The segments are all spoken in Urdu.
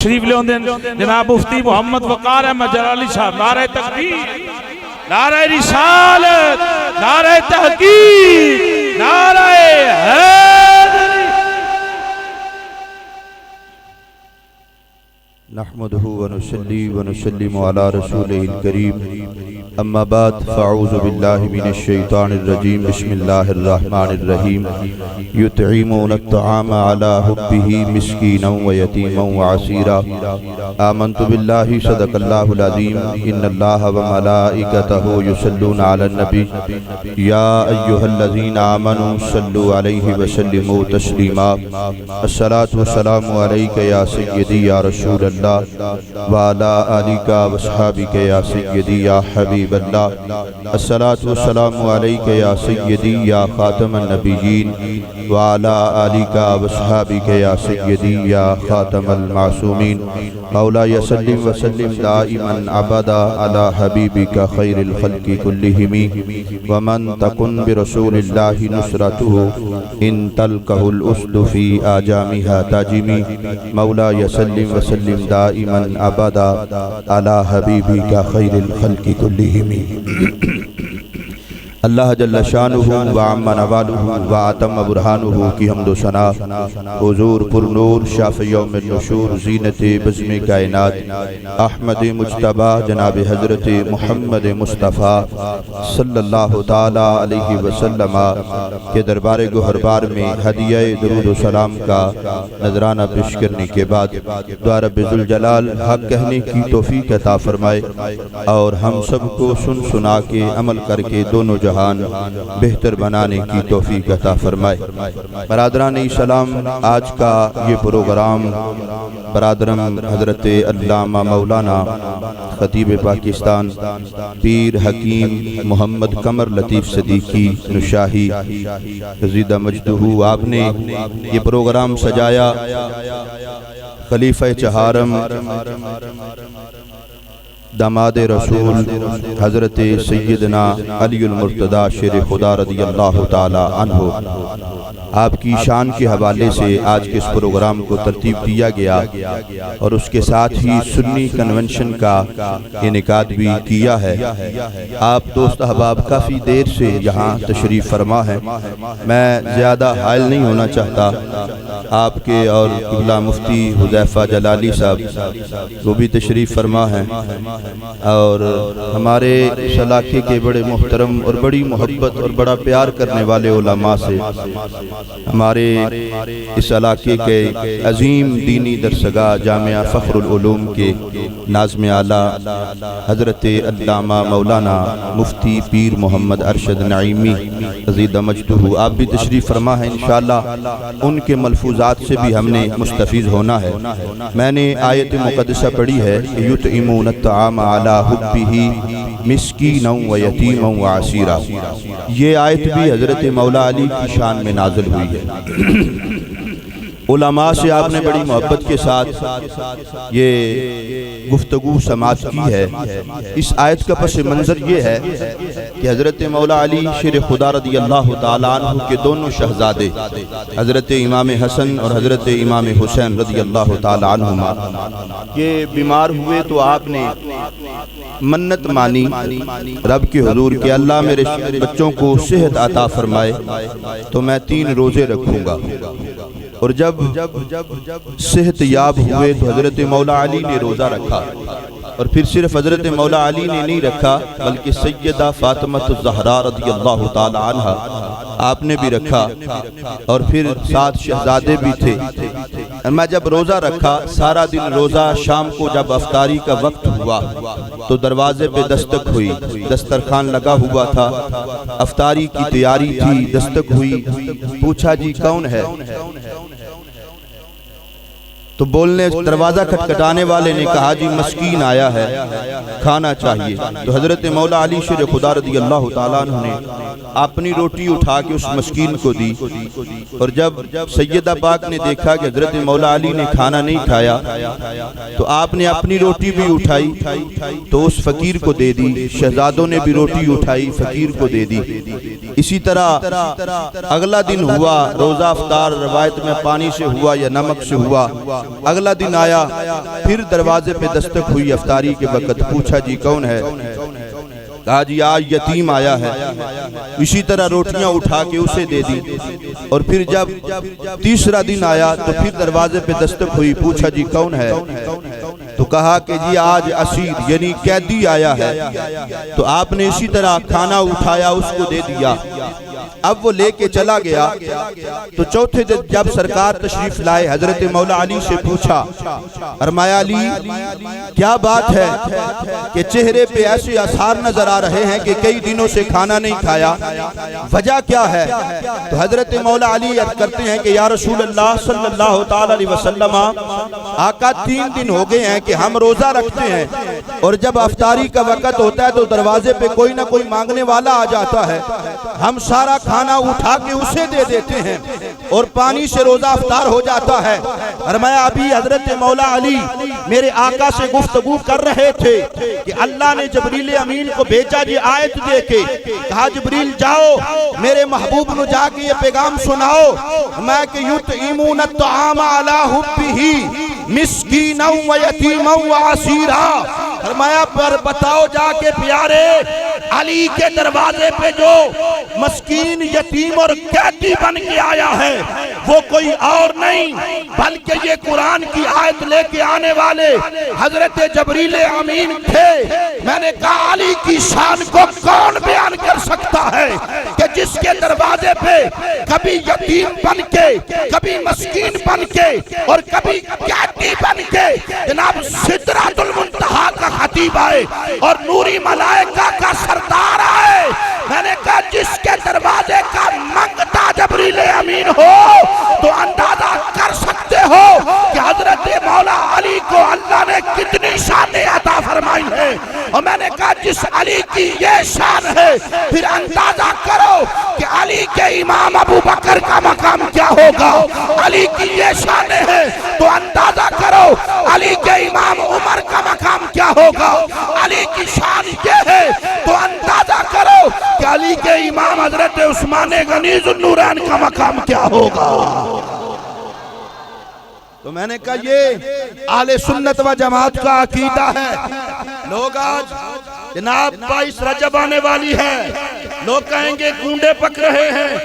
شریف لے ہوندے جناب مفتی محمد وقار احمد جلالی صاحب نعرہ تکبیر، نعرہ رسالت، نعرہ تحقیق، نعرہ حیدری۔ نحمده ونصلي ونسلم على رسوله الكريم اما بعد فاعوذ بالله من الشيطان الرجيم بسم الله الرحمن الرحيم يطعمون الطعام على حبه مسكينا ويتيما وعسيرا آمنت بالله صدق الله العظيم ان الله وملائكته يصلون على النبي يا ايها الذين آمنوا صلوا عليه وسلموا تسليما الصلاة والسلام عليك يا سيدي يا رسول الله وعلى آلك وصحابك يا سيدي يا حبيب الله الصلاة والسلام عليك يا سيدي يا خاتم النبيين وعلى آلك وصحابك يا سيدي يا خاتم المعصومين مولاي سلم وسلم دائما أبدا على حبيبك خير الخلق كلهم ومن تكن برسول الله نصرته إن تلقه الأسد في آجامها تاجمي مولاي سلم وسلم دائما أبدا على حبيبك خير الخلق كلهم اللہ جل شانہ وعم نوالہ وعتم برہانہ کی حمد و ثنا حضور پر نور شافع یوم النشور زینت بزم کائنات احمد مجتبی جناب حضرت محمد مصطفیٰ صلی اللہ تعالی علیہ وسلم کے دربار گوہربار میں ہدیہ درود و سلام کا نذرانہ پیش کرنے کے بعد دعا رب ذوالجلال حق کہنے کی توفیق عطا فرمائے اور ہم سب کو سن سنا کے عمل کر کے دونوں جہان بہتر بنانے کی توفیق عطا فرمائے۔ برادران اسلام، آج کا یہ پروگرام برادرم حضرت علامہ مولانا خطیب پاکستان پیر حکیم محمد قمر لطیف صدیقی نشاہی رضیدہ مجدہ آپ نے یہ پروگرام سجایا۔ خلیفہ چہارم داماد رسول حضرت سیدنا علی المرتضی شیر خدا رضی اللہ تعالی عنہ آپ کی شان کے حوالے سے آج کے اس پروگرام کو ترتیب دیا گیا اور اس کے ساتھ ہی سنی کنونشن کا انعقاد بھی کیا ہے۔ آپ دوست احباب کافی دیر سے یہاں تشریف فرما ہیں، میں زیادہ حائل نہیں ہونا چاہتا۔ آپ کے اور قبلہ مفتی حذیفہ جلالی صاحب وہ بھی تشریف فرما ہیں اور ہمارے اس علاقے کے بڑے محترم اور بڑی محبت اور بڑا پیار کرنے والے علماء سے ہمارے اس علاقے کے عظیم دینی درسگاہ جامعہ فخر العلوم کے ناظم اعلیٰ حضرت علامہ مولانا مفتی پیر محمد ارشد نعیمی رضیدہ مجدہ آپ بھی تشریف فرما ہے۔ انشاءاللہ ان کے ملفوظات سے بھی ہم نے مستفیض ہونا ہے۔ میں نے آیت مقدسہ پڑھی ہے یطعمون الطعام علی حبہ مسکینا ویتیما وعسیرا، یہ آیت بھی حضرت مولا علی کی شان میں نازل ہوئی ہے۔ علماء سے آپ نے بڑی محبت کے ساتھ یہ گفتگو سماعت کی ہے۔ اس آیت کا پس منظر یہ ہے کہ حضرت مولا علی شیر خدا رضی اللہ تعالیٰ عنہ کے دونوں شہزادے حضرت امام حسن اور حضرت امام حسین رضی اللہ تعالیٰ عنہما یہ بیمار ہوئے تو آپ نے منت مانی رب کے حضور کہ اللہ میرے بچوں کو صحت عطا فرمائے تو میں 3 روزے رکھوں گا، اور جب صحت یاب ہوئے تو حضرت مولا علی نے روزہ رکھا، اور پھر صرف حضرت مولا علی نے نہیں رکھا بلکہ سیدہ فاطمہ الزہرا رضی اللہ تعالی عنہ آپ نے بھی رکھا، اور پھر 7 شہزادے بھی تھے۔ میں جب روزہ رکھا سارا دن روزہ، شام کو جب افطاری کا وقت ہوا تو دروازے پہ دستک ہوئی، دسترخوان لگا ہوا تھا، افطاری کی تیاری تھی، دستک ہوئی، پوچھا جی کون ہے؟ تو بولنے دروازہ کھٹکھٹانے والے نے کہا جی مسکین آیا ہے، کھانا چاہیے۔ تو حضرت مولا علی شیر خدا رضی اللہ تعالیٰ عنہ نے اپنی روٹی اٹھا کے اس مسکین کو دی، اور جب سیدہ پاک نے دیکھا کہ حضرت مولا علی نے کھانا نہیں کھایا تو آپ نے اپنی روٹی بھی اٹھائی تو اس فقیر کو دے دی، شہزادوں نے بھی روٹی اٹھائی فقیر کو دے دی۔ اسی طرح اگلا دن ہوا، روزہ افطار روایت میں پانی سے ہوا یا نمک سے ہوا، اگلا دن آیا، پھر دروازے پہ دستک ہوئی افطاری کے وقت، پوچھا جی کون ہے؟ کہا جی آج یتیم آیا ہے۔ اسی طرح روٹیاں اٹھا کے اسے دے دی، اور پھر جب تیسرا دن آیا تو پھر دروازے پہ دستک ہوئی، پوچھا جی کون ہے؟ تو کہا کہ جی آج اسیر یعنی قیدی آیا ہے۔ تو آپ نے اسی طرح کھانا اٹھایا، اس کو دے دیا۔ اب وہ لے کے چلا گیا تو چوتھے دن جب سرکار تشریف لائے، حضرت مولا علی سے پوچھا، فرمایا علی کیا بات ہے کہ چہرے پہ ایسے آثار نظر آ رہے ہیں کہ کئی دنوں سے کھانا نہیں کھایا، وجہ کیا ہے؟ تو حضرت مولا علی عرض کرتے ہیں کہ یا رسول اللہ صلی اللہ تعالی علیہ وسلم، آقا 3 دن ہو گئے ہیں کہ ہم روزہ رکھتے ہیں، اور جب افطاری کا وقت ہوتا ہے تو دروازے پہ کوئی نہ کوئی مانگنے والا آ جاتا ہے، ہم سارا کھانا اٹھا کے اسے دے دیتے ہیں اور پانی سے روزہ افطار ہو جاتا ہے۔ فرمایا ابھی حضرت مولا علی میرے آقا سے گفتگو کر رہے تھے کہ اللہ نے جبریل امین کو بھیجا جی آیت دے کے، کہا جبریل جاؤ میرے محبوب نو جا کے یہ پیغام سناؤ، میں کہ یطعمون الطعام علی حبہ مسکینا و یتیما و اسیرا۔ فرمایا پر بتاؤ جا کے پیارے علی کے دروازے پہ جو مسکین یتیم اور قیدی بن کے آیا ہے وہ کوئی اور نہیں بلکہ یہ قرآن کی آیت لے کے آنے والے حضرت جبریل امین تھے۔ میں نے کہا علی کی شان کو کون بیان کر سکتا ہے کہ جس کے دروازے پہ کبھی یتیم بن کے، کبھی مسکین بن کے اور کبھی قیدی بن کے جناب سدرۃ المنتہا کا خطیب آئے اور نوری ملائکہ کا سردار آئے۔ میں نے کہا جس کے دروازے کا منگتا جبریل امین ہو تو اندازہ کر سکتے ہو کہ حضرت مولا علی کو اللہ نے کتنی شانیں عطا فرمائی ہیں۔ اور میں نے کہا جس علی کی یہ شان ہے پھر اندازہ کرو کہ علی کے امام ابو بکر کا مقام کیا ہوگا۔ علی کی یہ شانیں ہیں تو اندازہ کرو علی کے امام عمر کا مقام کیا ہوگا۔ علی کی شان یہ ہے تو اندازہ کرو کہ علی کے امام حضرت عثمان غنی ذو النورین کا مقام کیا ہوگا۔ تو میں نے کہا یہ اہل سنت و جماعت کا عقیدہ ہے۔ لوگ آج جناب 22 رجب آنے والی ہے، لوگ کہیں گے گونڈے پک رہے ہیں،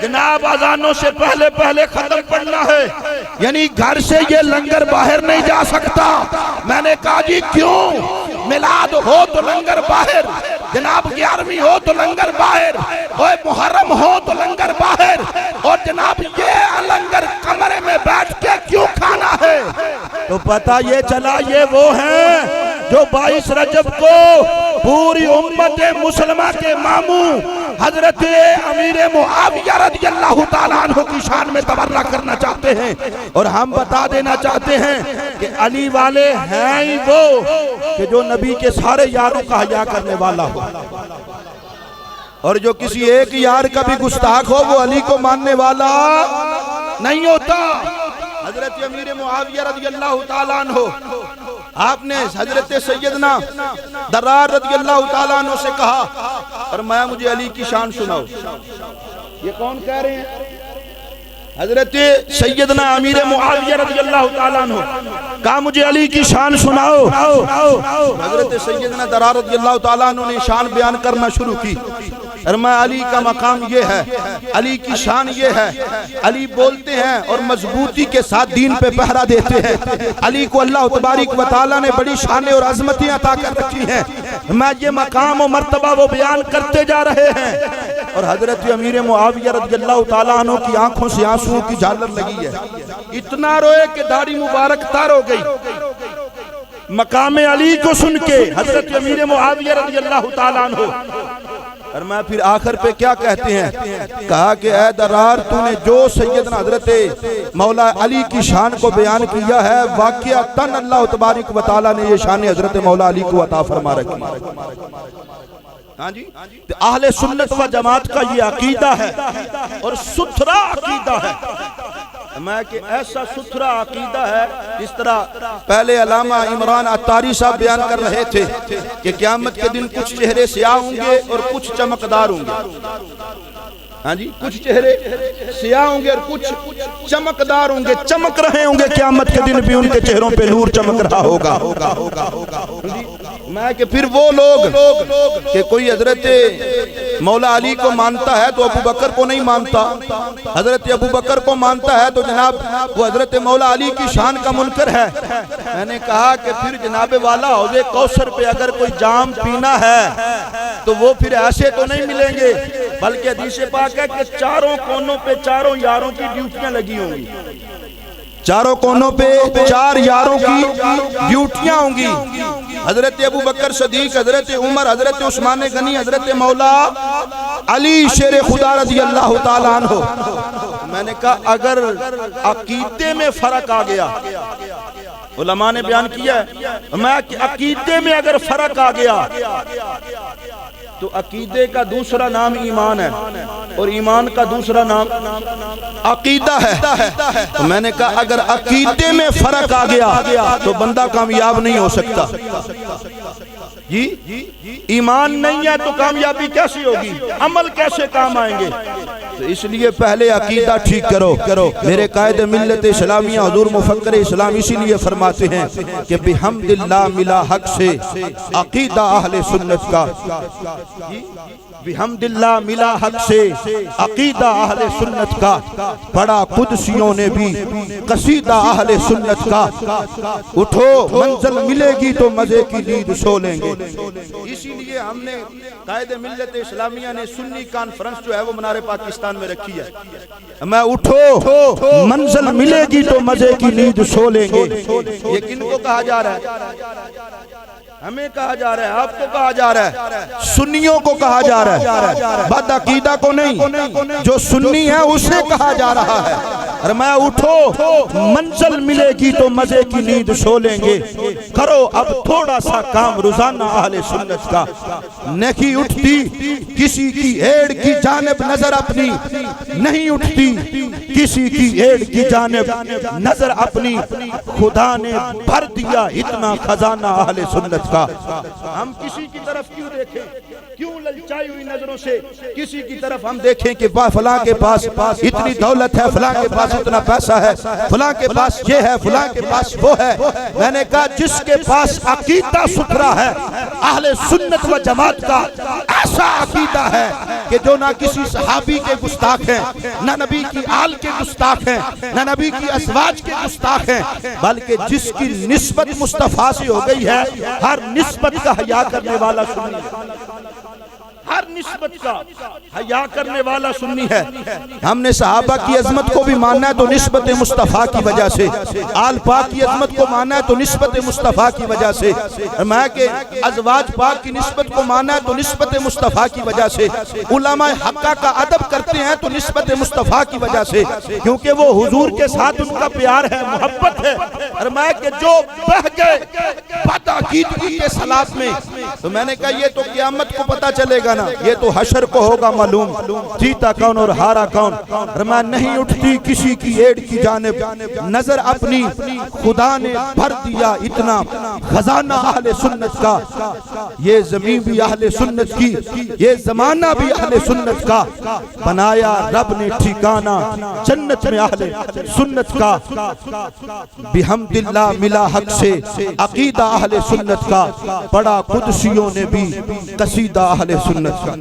جناب اذانوں سے پہلے پہلے ختم پڑھنا ہے، یعنی گھر سے یہ لنگر باہر نہیں جا سکتا۔ میں نے کہا جی کیوں؟ میلاد ہو تو لنگر باہر، جناب 11ویں ہو تو لنگر باہر، اور محرم ہو تو لنگر باہر، اور جناب یہ لنگر کمرے میں بیٹھ کے کیوں کھانا ہے؟ تو پتہ یہ چلا یہ وہ ہیں جو 22 رجب کو پوری امت مسلمہ کے ماموں حضرت امیر معاویہ رضی اللہ تعالیٰ عنہ کی شان میں تبرہ کرنا چاہتے ہیں، اور ہم بتا دینا چاہتے ہیں کہ علی والے ہیں ہی وہ کہ جو نبی کے سارے یاروں کا حیا کرنے والا ہو، اور جو کسی ایک یار کا بھی گستاخ ہو وہ علی کو ماننے والا نہیں ہوتا۔ حضرت امیر معاویہ رضی اللہ تعالیٰ عنہ آپ نے حضرت سیدنا درار رضی اللہ تعالیٰ عنہ سے کہا، فرمایا مجھے علی کی شان سناؤ۔ یہ کون کہہ رہے ہیں؟ حضرت سیدنا امیر معاویہ رضی اللہ تعالیٰ عنہ کہا مجھے علی کی شان سناؤ۔ حضرت سیدنا درار رضی اللہ تعالیٰ عنہ نے شان بیان کرنا شروع کی۔ فرمایا علی کا مقام یہ ہے، علی کی شان یہ ہے، علی بولتے ہیں اور مضبوطی کے ساتھ دین پہ پہرا دیتے ہیں۔ علی کو اللہ تبارک و تعالیٰ نے بڑی شانیں اور عظمتیں عطا کر رکھی ہیں۔ میں یہ مقام و مرتبہ وہ بیان کرتے جا رہے ہیں، اور حضرت امیر معاویہ رضی اللہ تعالیٰ عنہ کی آنکھوں سے آنسوں کی جھالر لگی ہے، اتنا روئے کہ داڑھی مبارک تار ہو گئی مقام علی کو سن کے حضرت امیر معاویہ رضی اللہ تعالیٰ عنہ۔ اور میں پھر آخر پہ کیا کہتے ہیں؟ کہا کہ اے درار تو نے جو سیدنا حضرت مولا علی کی شان کو بیان کیا ہے واقعتاً اللہ تبارک و تعالیٰ نے یہ شان حضرت مولا علی کو عطا فرما رکھی۔ ہاں جی، اہل سنت و جماعت کا یہ عقیدہ ہے اور ستھرا عقیدہ ہے۔ میں کہ ایسا ستھرا عقیدہ ہے اس طرح پہلے علامہ عمران عطاری صاحب بیان کر رہے تھے کہ قیامت کے دن کچھ چہرے سیاہ ہوں گے اور کچھ چمکدار ہوں گے۔ ہاں جی کچھ چہرے سیاہ ہوں گے اور کچھ چمکدار ہوں گے، چمک رہے ہوں گے، قیامت کے دن بھی ان کے چہروں پہ نور چمک رہا ہوگا۔ میں کہ پھر وہ لوگ کہ کوئی حضرت مولا علی کو مانتا ہے تو ابو بکر کو نہیں مانتا، حضرت ابو بکر کو مانتا ہے تو جناب وہ حضرت مولا علی کی شان کا منکر ہے۔ میں نے کہا کہ پھر جناب والا حوض کوثر پہ اگر کوئی جام پینا ہے تو وہ پھر ایسے تو نہیں ملیں گے، بلکہ حدیث پاک ہے کہ چاروں کونوں پہ چاروں یاروں کی ڈیوٹیاں لگی ہوں گی، چاروں کونوں پہ چار یاروں کی ڈیوٹیاں ہوں گی، حضرت ابو بکر صدیق، حضرت عمر، حضرت عثمان غنی، حضرت مولا علی شیر خدا رضی اللہ تعالیٰ عنہ۔ میں نے کہا اگر عقیدے میں فرق آ گیا، علماء نے بیان کیا ہے، میں عقیدے میں اگر فرق آ گیا تو عقیدے کا دوسرا نام ایمان ہے اور ایمان کا دوسرا نام عقیدہ ہے۔ تو میں نے کہا اگر عقیدے میں فرق آ گیا تو بندہ کامیاب نہیں ہو سکتا۔ جی ایمان نہیں ہے تو کامیابی کیسے ہوگی، عمل کیسے کام آئیں گے؟ تو اس لیے پہلے عقیدہ ٹھیک کرو۔ میرے قائد ملت اسلامیہ حضور مفکر اسلام اسی لیے فرماتے ہیں کہ بحمد اللہ ملا حق سے عقیدہ اہل سنت کا، بحمد اللہ ملا حق سے عقیدہ اہل سنت کا، پڑھا قدسیوں نے بھی قصیدہ اہل سنت کا، اٹھو منزل ملے گی تو مزے کی نیند سو لیں گے۔ اسی لیے ہم نے قائد ملت اسلامیہ نے سنی کانفرنس جو ہے وہ منار پاکستان میں رکھی ہے۔ میں اٹھو منزل ملے گی تو مزے کی نیند سو لیں گے، یہ کن کو کہا جا رہا ہے؟ ہمیں کہا جا رہا ہے، آپ کو کہا جا رہا ہے، سنیوں کو کہا جا رہا ہے، بد عقیدہ کو نہیں، جو سنی ہے اسے کہا جا رہا ہے۔ اور میں اٹھو منزل ملے گی تو مزے کی نیند سو لیں گے، کرو اب تھوڑا سا کام روزانہ اہل سنت کا، نہیں اٹھتی کسی کی ایڑ کی جانب نظر اپنی، نہیں اٹھتی کسی کی ایڑ کی جانب نظر اپنی، خدا نے بھر دیا اتنا خزانہ اہل سنت کا۔ ہم کسی کی طرف کیوں دیکھیں، کیوں للچائی ہوئی نظروں سے کسی کی طرف ہم دیکھیں کہ فلاں کے پاس اتنی دولت ہے، فلاں کے پاس اتنا پیسہ ہے، فلاں کے پاس یہ ہے، فلاں کے پاس وہ ہے۔ میں نے کہا جس کے پاس عقیدہ ستھرا ہے، اہل سنت و جماعت کا ایسا عقیدہ ہے کہ جو نہ کسی صحابی کے گستاخ ہیں، نہ نبی کی آل کے گستاخ ہیں، نہ نبی کی ازواج کے گستاخ ہیں، بلکہ جس کی نسبت مصطفیٰ سے ہو گئی ہے، ہر نسبت کا حیا کرنے والا سنی ہے، ہر نسبت کا حیا کرنے والا سنی ہے۔ ہم نے صحابہ کی عظمت کو بھی ماننا ہے تو نسبت مصطفیٰ کی وجہ سے، آل پاک کی عظمت کو ماننا ہے تو نسبت مصطفیٰ کی وجہ سے، میں کہ ازواج پاک کی نسبت کو ماننا ہے تو نسبت مصطفیٰ کی وجہ سے، علماء حقہ کا ادب کرتے ہیں تو نسبت مصطفیٰ کی وجہ سے، کیونکہ وہ حضور کے ساتھ ان کا پیار ہے، محبت ہے۔ اور میں کہ جو بہ گئے بد عقیدگی کے سلاب میں، تو میں نے کہا یہ تو قیامت کو پتہ چلے گا، یہ تو حشر کو ہوگا معلوم، جیتا کون اور ہارا کون۔ میں نہیں اٹھتی کسی کی ایڑ کی جانب نظر اپنی، خدا نے بھر دیا اتنا خزانہ اہل سنت کا، یہ زمین بھی اہل سنت کی، یہ زمانہ بھی اہل سنت کا، بنایا رب نے ٹھکانہ جنت میں اہل سنت کا، بحمد اللہ ملا حق سے عقیدہ اہل سنت کا، پڑھا قدسیوں نے بھی قصیدہ اہل سنت کا۔